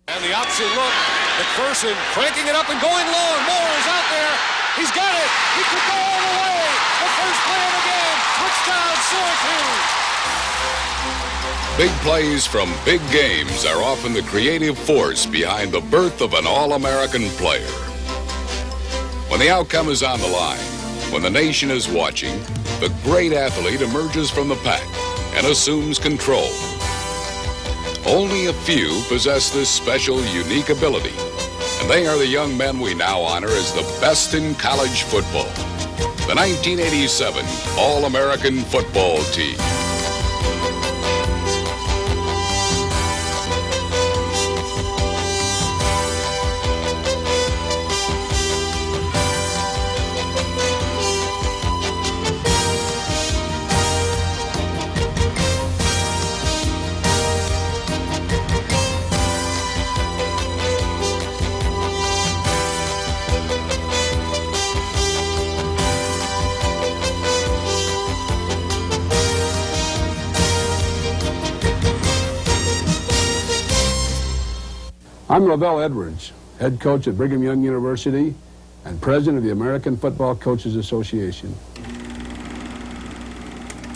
And the option look, McPherson cranking it up and going long. Moore is out there. He's got it. He could go all the way. The first play of the game. Touchdown, Syracuse. Big plays from big games are often the creative force behind the birth of an All-American player. When the outcome is on the line, when the nation is watching, the great athlete emerges from the pack and assumes control. Only a few possess this special, unique ability, and they are the young men we now honor as the best in college football. The 1987 All-American Football Team. I'm Lavelle Edwards, head coach at Brigham Young University and president of the American Football Coaches Association.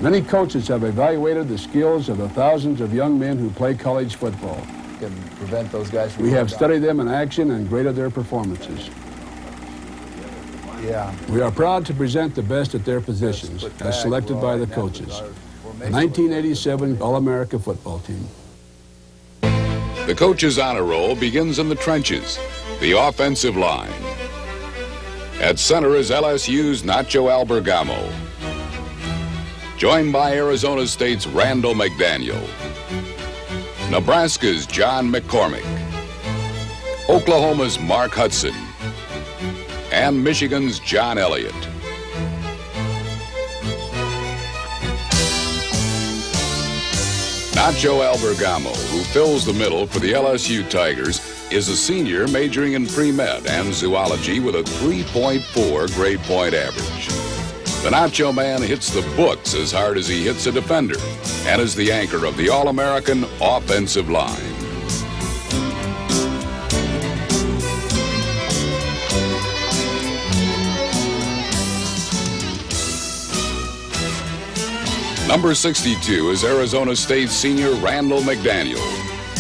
Many coaches have evaluated the skills of the thousands of young men who play college football. Can prevent those guys from... We have studied them in action and graded their performances. Yeah. We are proud to present the best at their positions, as selected by the coaches. The 1987 All-America Football Team. The coach's honor roll begins in the trenches, the offensive line. At center is LSU's Nacho Albergamo, joined by Arizona State's Randall McDaniel, Nebraska's John McCormick, Oklahoma's Mark Hudson, and Michigan's John Elliott. Nacho Albergamo, who fills the middle for the LSU Tigers, is a senior majoring in pre-med and zoology with a 3.4 grade point average. The Nacho Man hits the books as hard as he hits a defender and is the anchor of the All-American offensive line. Number 62 is Arizona State senior Randall McDaniel.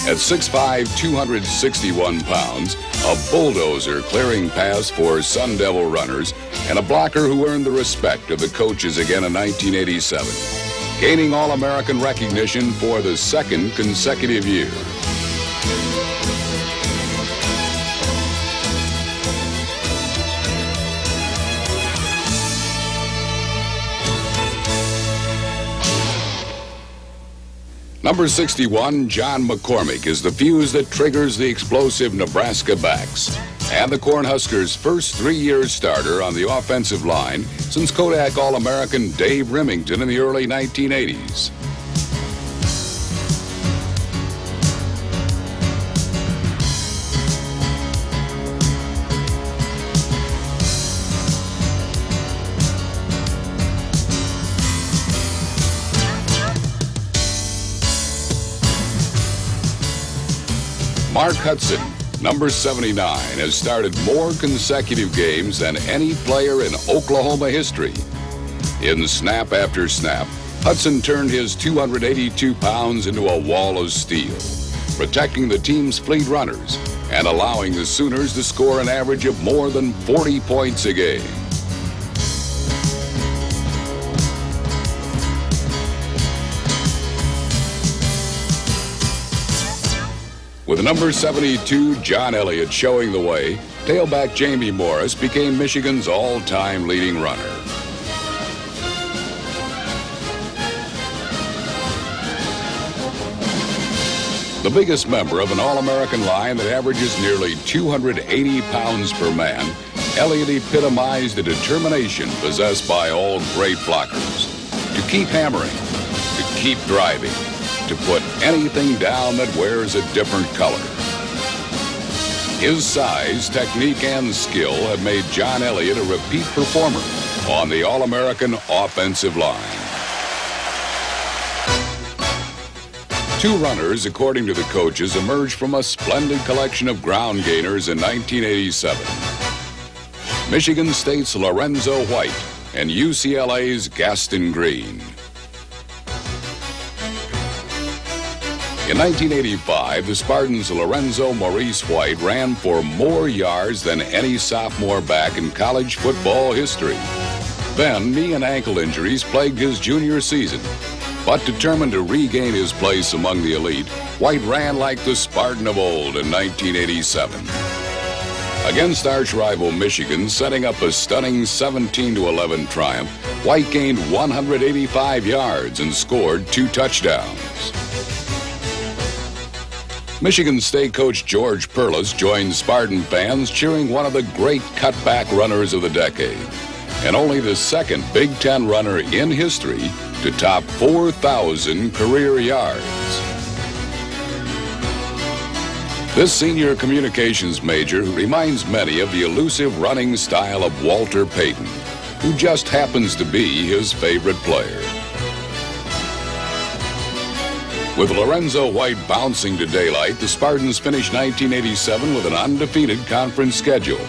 At 6'5", 261 pounds, a bulldozer clearing paths for Sun Devil runners and a blocker who earned the respect of the coaches again in 1987, gaining All-American recognition for the second consecutive year. Number 61, John McCormick, is the fuse that triggers the explosive Nebraska backs and the Cornhuskers' first three-year starter on the offensive line since Kodak All-American Dave Remington in the early 1980s. Mark Hudson, number 79, has started more consecutive games than any player in Oklahoma history. In snap after snap, Hudson turned his 282 pounds into a wall of steel, protecting the team's fleet runners and allowing the Sooners to score an average of more than 40 points a game. With number 72, John Elliott, showing the way, tailback Jamie Morris became Michigan's all-time leading runner. The biggest member of an All-American line that averages nearly 280 pounds per man, Elliott epitomized the determination possessed by all great blockers. To keep hammering, to keep driving, to put anything down that wears a different color. His size, technique, and skill have made John Elliott a repeat performer on the All-American offensive line. Two runners, according to the coaches, emerged from a splendid collection of ground gainers in 1987. Michigan State's Lorenzo White and UCLA's Gaston Green. In 1985, the Spartans' Lorenzo Maurice White ran for more yards than any sophomore back in college football history. Then, knee and ankle injuries plagued his junior season. But determined to regain his place among the elite, White ran like the Spartan of old in 1987. Against arch-rival Michigan, setting up a stunning 17-11 triumph, White gained 185 yards and scored 2 touchdowns. Michigan State coach George Perles joined Spartan fans cheering one of the great cutback runners of the decade, and only the second Big Ten runner in history to top 4,000 career yards. This senior communications major reminds many of the elusive running style of Walter Payton, who just happens to be his favorite player. With Lorenzo White bouncing to daylight, the Spartans finished 1987 with an undefeated conference schedule,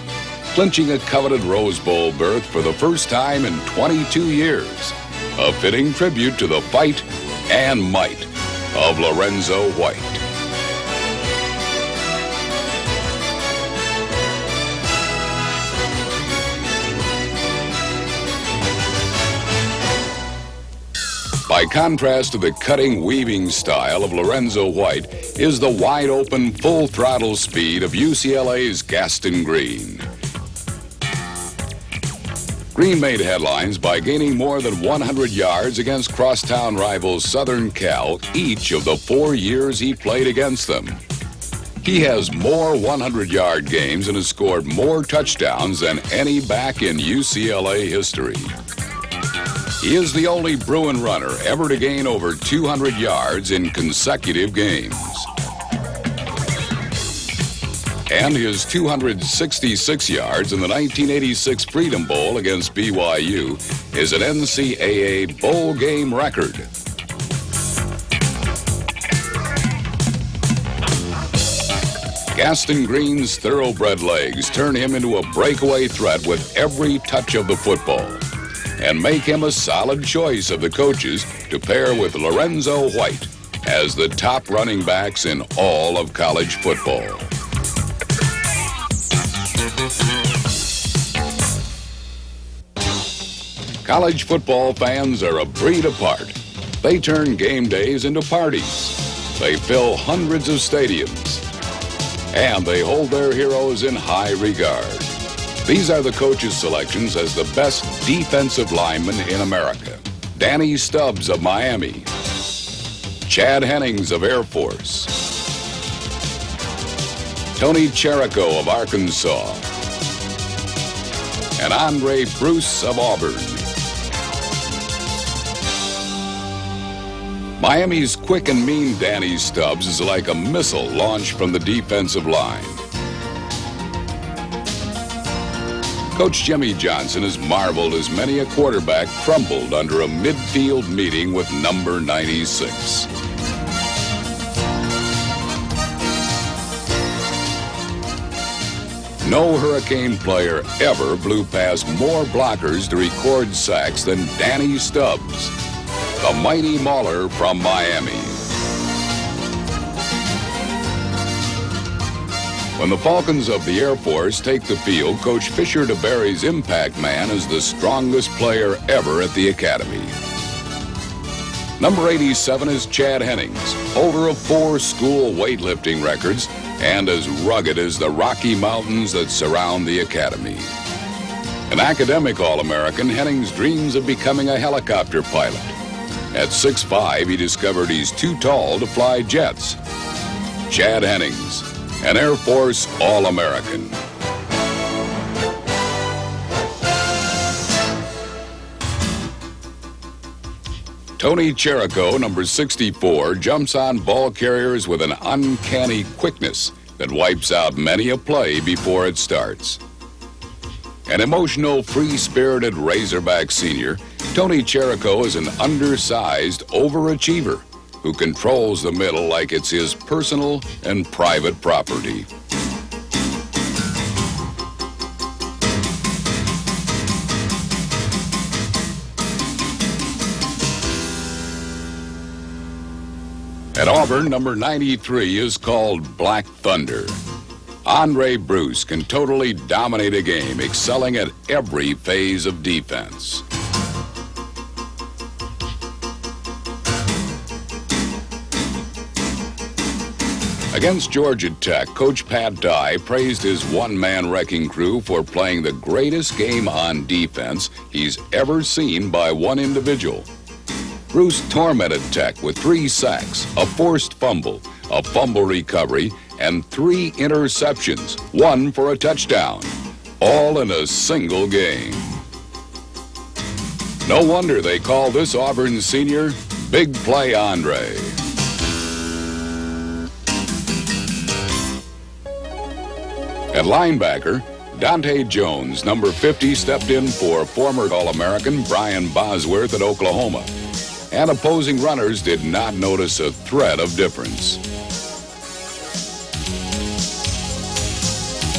clinching a coveted Rose Bowl berth for the first time in 22 years. A fitting tribute to the fight and might of Lorenzo White. By contrast to the cutting, weaving style of Lorenzo White is the wide-open, full-throttle speed of UCLA's Gaston Green. Green made headlines by gaining more than 100 yards against crosstown rivals Southern Cal each of the 4 years he played against them. He has more 100-yard games and has scored more touchdowns than any back in UCLA history. He is the only Bruin runner ever to gain over 200 yards in consecutive games. And his 266 yards in the 1986 Freedom Bowl against BYU is an NCAA bowl game record. Gaston Green's thoroughbred legs turn him into a breakaway threat with every touch of the football and make him a solid choice of the coaches to pair with Lorenzo White as the top running backs in all of college football. College football fans are a breed apart. They turn game days into parties. They fill hundreds of stadiums. And they hold their heroes in high regard. These are the coaches' selections as the best defensive linemen in America. Danny Stubbs of Miami. Chad Hennings of Air Force. Tony Cherico of Arkansas. And Andre Bruce of Auburn. Miami's quick and mean Danny Stubbs is like a missile launched from the defensive line. Coach Jimmy Johnson has marveled as many a quarterback crumbled under a midfield meeting with number 96. No Hurricane player ever blew past more blockers to record sacks than Danny Stubbs, the mighty mauler from Miami. When the Falcons of the Air Force take the field, Coach Fisher DeBerry's impact man is the strongest player ever at the academy. Number 87 is Chad Hennings, holder of 4 school weightlifting records and as rugged as the Rocky Mountains that surround the academy. An academic All-American, Hennings dreams of becoming a helicopter pilot. At 6'5", he discovered he's too tall to fly jets. Chad Hennings, an Air Force All-American. Tony Cherico, number 64, jumps on ball carriers with an uncanny quickness that wipes out many a play before it starts. An emotional, free-spirited Razorback senior, Tony Cherico is an undersized overachiever who controls the middle like it's his personal and private property. At Auburn, number 93 is called Black Thunder. Andre Bruce can totally dominate a game, excelling at every phase of defense. Against Georgia Tech, Coach Pat Dye praised his one-man wrecking crew for playing the greatest game on defense he's ever seen by one individual. Bruce tormented Tech with 3 sacks, a forced fumble, a fumble recovery, and 3 interceptions, 1 for a touchdown, all in a single game. No wonder they call this Auburn senior Big Play Andre. At linebacker, Dante Jones, number 50, stepped in for former All-American Brian Bosworth at Oklahoma, and opposing runners did not notice a thread of difference.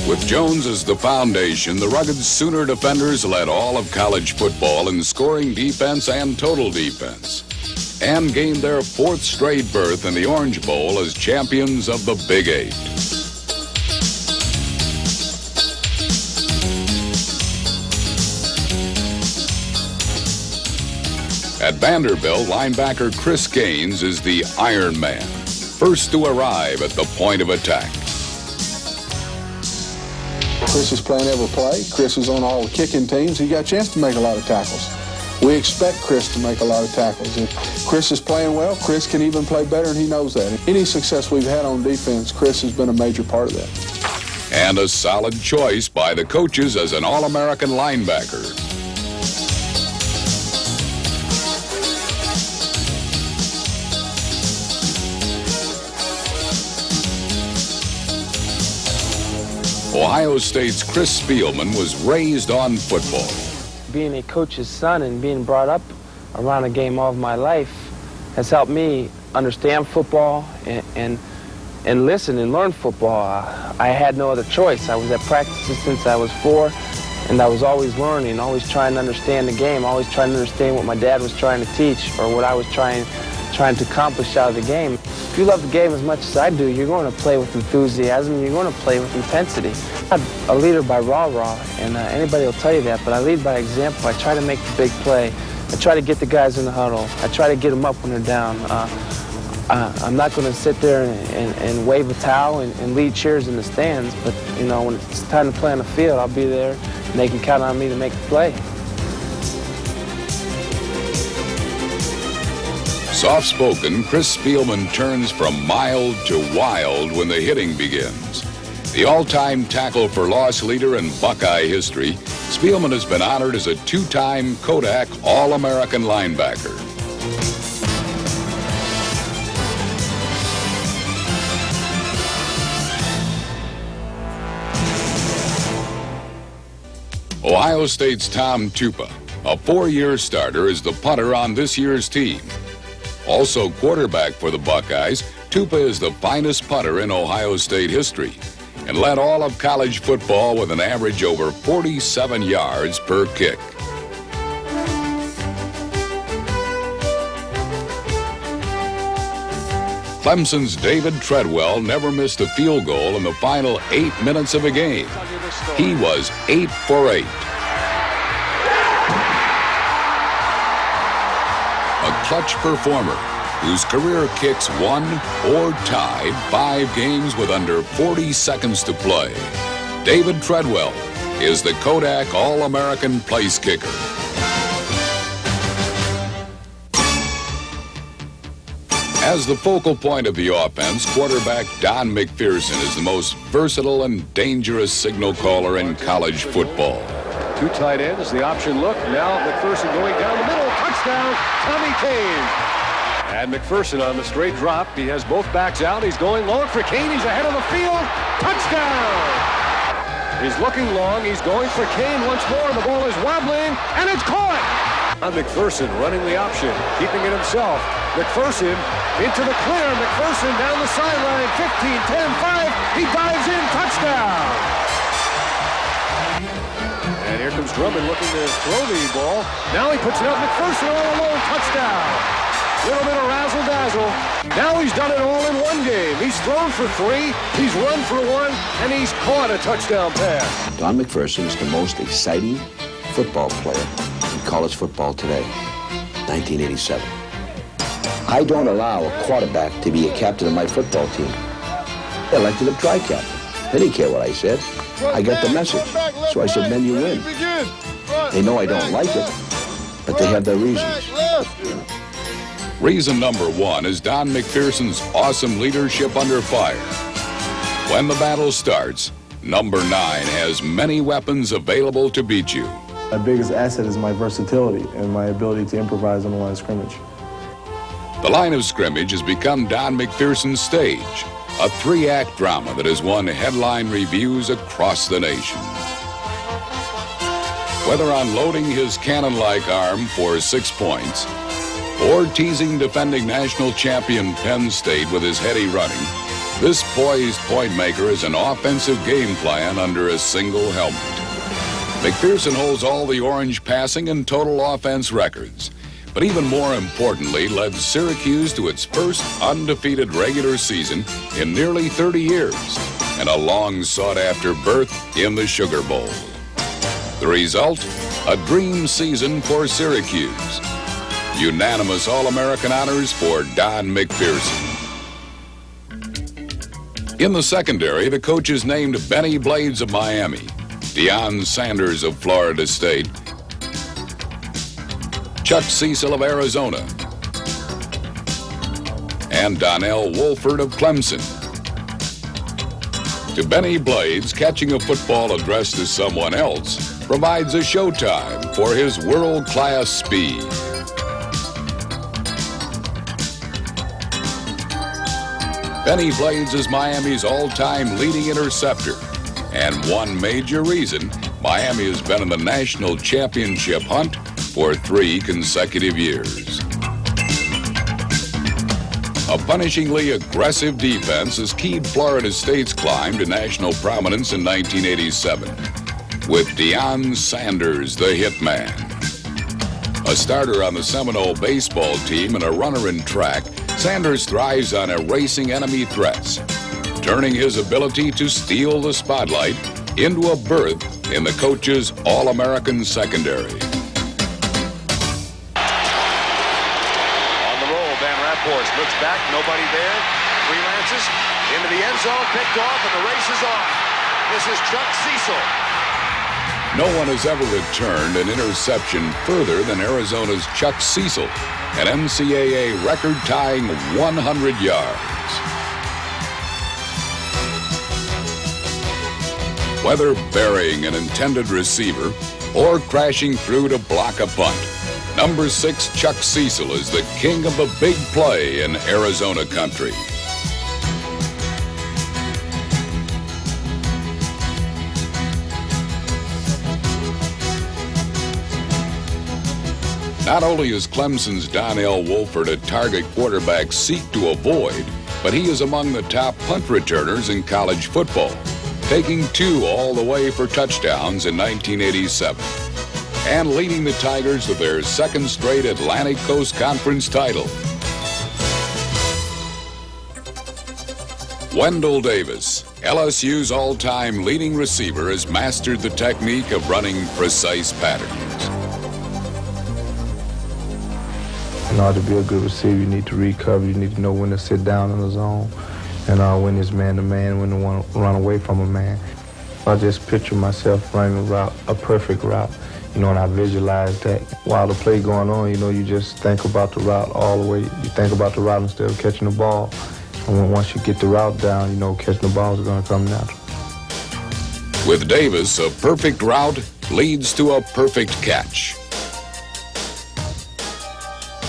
With Jones as the foundation, the rugged Sooner defenders led all of college football in scoring defense and total defense, and gained their 4th straight berth in the Orange Bowl as champions of the Big 8. At Vanderbilt, linebacker Chris Gaines is the Iron Man, first to arrive at the point of attack. Chris is playing every play. Chris is on all the kicking teams. He got a chance to make a lot of tackles. We expect Chris to make a lot of tackles. If Chris is playing well, Chris can even play better, and he knows that. Any success we've had on defense, Chris has been a major part of that. And a solid choice by the coaches as an All-American linebacker. Ohio State's Chris Spielman was raised on football. Being a coach's son and being brought up around a game all of my life has helped me understand football and listen and learn football. I had no other choice. I was at practices since I was 4, and I was always learning, always trying to understand the game, always trying to understand what my dad was trying to teach or what I was trying to accomplish out of the game. If you love the game as much as I do, you're going to play with enthusiasm, you're going to play with intensity. I'm a leader by rah-rah, and anybody will tell you that, but I lead by example. I try to make the big play. I try to get the guys in the huddle. I try to get them up when they're down. I'm not going to sit there and wave a towel and lead cheers in the stands, but, you know, when it's time to play on the field, I'll be there, and they can count on me to make the play. Soft-spoken, Chris Spielman turns from mild to wild when the hitting begins. The all-time tackle for loss leader in Buckeye history, Spielman has been honored as a 2-time Kodak All-American linebacker. Ohio State's Tom Tupa, a 4-year starter, is the punter on this year's team. Also quarterback for the Buckeyes, Tupa is the finest punter in Ohio State history and led all of college football with an average over 47 yards per kick. Clemson's David Treadwell never missed a field goal in the final 8 minutes of a game. He was 8 for 8. A clutch performer whose career kicks won or tied 5 games with under 40 seconds to play. David Treadwell is the Kodak All-American place kicker. As the focal point of the offense, quarterback Don McPherson is the most versatile and dangerous signal caller in college football. 2 tight ends, the option look. Now McPherson going down the middle. Touchdown, Tommy Kane. And McPherson on the straight drop. He has both backs out. He's going long for Kane. He's ahead of the field. Touchdown. He's looking long. He's going for Kane once more. The ball is wobbling, and it's caught. McPherson running the option, keeping it himself. McPherson into the clear. McPherson down the sideline. 15, 10, 5. He dives in. Touchdown. And here comes Drummond looking to throw the ball. Now he puts it up. McPherson all alone. Touchdown. Little bit of razzle-dazzle. Now he's done it all in one game. He's thrown for 3, he's run for 1, and he's caught a touchdown pass. Don McPherson is the most exciting football player in college football today, 1987. I don't allow a quarterback to be a captain of my football team. They elected him tri-captain. They didn't care what I said. I got the message. So I said, men, you win. They know I don't like it, but they have their reasons. Reason number 1 is Don McPherson's awesome leadership under fire. When the battle starts, number 9 has many weapons available to beat you. My biggest asset is my versatility and my ability to improvise on the line of scrimmage. The line of scrimmage has become Don McPherson's stage, a 3-act drama that has won headline reviews across the nation. Whether unloading his cannon-like arm for 6 points, or teasing defending national champion Penn State with his heady running, this poised point maker is an offensive game plan under a single helmet. McPherson holds all the orange passing and total offense records, but even more importantly, led Syracuse to its first undefeated regular season in nearly 30 years, and a long sought-after berth in the Sugar Bowl. The result? A dream season for Syracuse. Unanimous All-American honors for Don McPherson. In the secondary, the coaches named Benny Blades of Miami, Deion Sanders of Florida State, Chuck Cecil of Arizona, and Donnell Wolford of Clemson. To Benny Blades, catching a football addressed to someone else provides a showtime for his world-class speed. Benny Blades is Miami's all-time leading interceptor, and one major reason Miami has been in the national championship hunt for 3 consecutive years. A punishingly aggressive defense has keyed Florida State's climb to national prominence in 1987, with Deion Sanders, the hitman. A starter on the Seminole baseball team and a runner in track, Sanders thrives on erasing enemy threats, turning his ability to steal the spotlight into a berth in the coach's All-American secondary. On the roll, Van Rapport looks back, nobody there. Freelances into the end zone, picked off, and the race is on. This is Chuck Cecil. No one has ever returned an interception further than Arizona's Chuck Cecil, an NCAA record-tying 100 yards. Whether burying an intended receiver or crashing through to block a punt, number 6 Chuck Cecil is the king of the big play in Arizona country. Not only is Clemson's Donnell Wolford a target quarterbacks seek to avoid, but he is among the top punt returners in college football, taking 2 all the way for touchdowns in 1987, and leading the Tigers to their 2nd straight Atlantic Coast Conference title. Wendell Davis, LSU's all-time leading receiver, has mastered the technique of running precise patterns. In order to be a good receiver, you need to read cover. You need to know when to sit down in the zone, and when it's man-to-man, when to run away from a man. I just picture myself running a route, a perfect route, and I visualize that. While the play going on, you just think about the route all the way. You think about the route instead of catching the ball. And once you get the route down, catching the ball is going to come natural. With Davis, a perfect route leads to a perfect catch.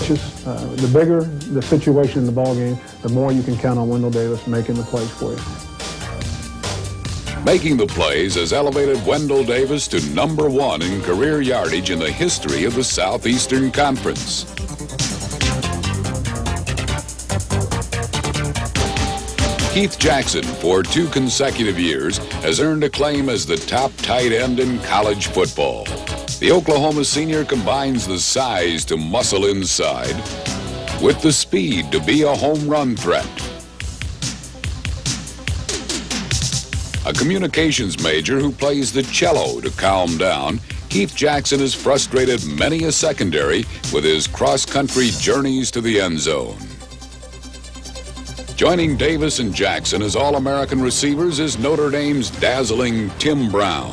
The bigger the situation in the ball game, the more you can count on Wendell Davis making the plays for you. Making the plays has elevated Wendell Davis to #1 in career yardage in the history of the Southeastern Conference. Keith Jackson, for 2 consecutive years, has earned acclaim as the top tight end in college football. The Oklahoma senior combines the size to muscle inside with the speed to be a home run threat. A communications major who plays the cello to calm down, Keith Jackson has frustrated many a secondary with his cross-country journeys to the end zone. Joining Davis and Jackson as All-American receivers is Notre Dame's dazzling Tim Brown.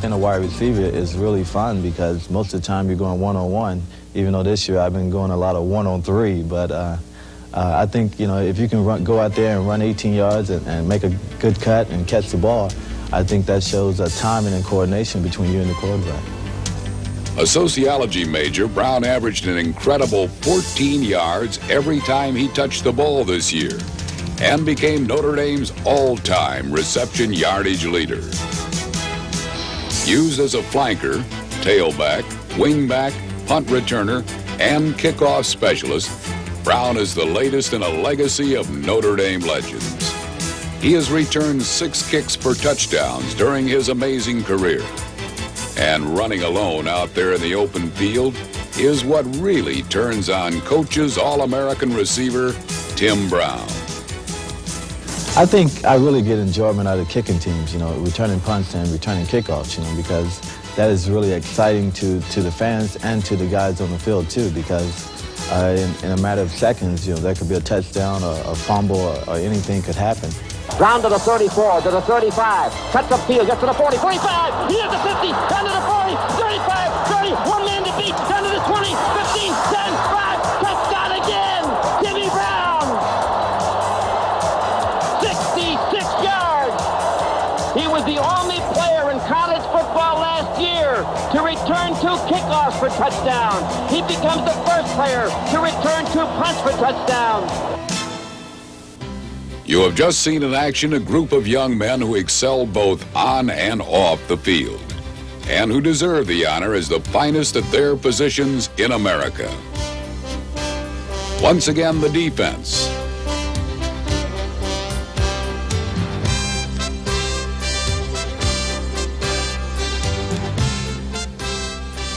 And a wide receiver is really fun because most of the time you're going one-on-one, even though this year I've been going a lot of one-on-3, but I think, you know, if you can go out there and run 18 yards and make a good cut and catch the ball, I think that shows a timing and coordination between you and the quarterback. A sociology major, Brown averaged an incredible 14 yards every time he touched the ball this year and became Notre Dame's all-time reception yardage leader. Used as a flanker, tailback, wingback, punt returner, and kickoff specialist, Brown is the latest in a legacy of Notre Dame legends. He has returned 6 kicks for touchdowns during his amazing career. And running alone out there in the open field is what really turns on coach's All-American receiver, Tim Brown. I think I really get enjoyment out of kicking teams, you know, returning punts and returning kickoffs, you know, because that is really exciting to the fans and to the guys on the field, too, because in a matter of seconds, you know, there could be a touchdown or a fumble or anything could happen. Brown to the 34, to the 35, cuts upfield, gets to the 40, 45, he is the 50, down to the 40, 35, 30, one man to beat, down to the 20, 15, 10, 5, touchdown again, Timmy Brown, 66 yards. He was the only player in college football last year to return 2 kickoffs for touchdowns. He becomes the first player to return 2 punts for touchdowns. You have just seen in action a group of young men who excel both on and off the field, and who deserve the honor as the finest at their positions in America. Once again, the defense.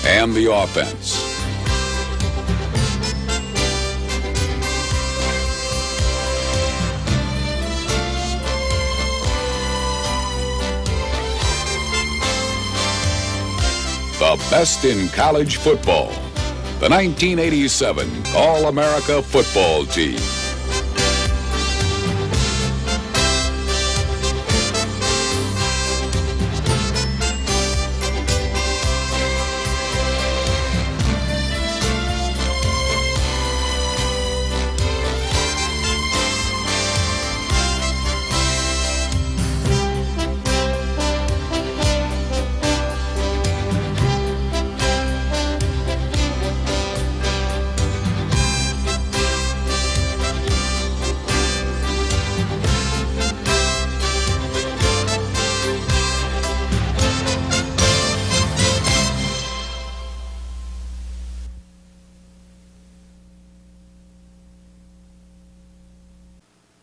And the offense. The best in college football. The 1987 All-America Football Team.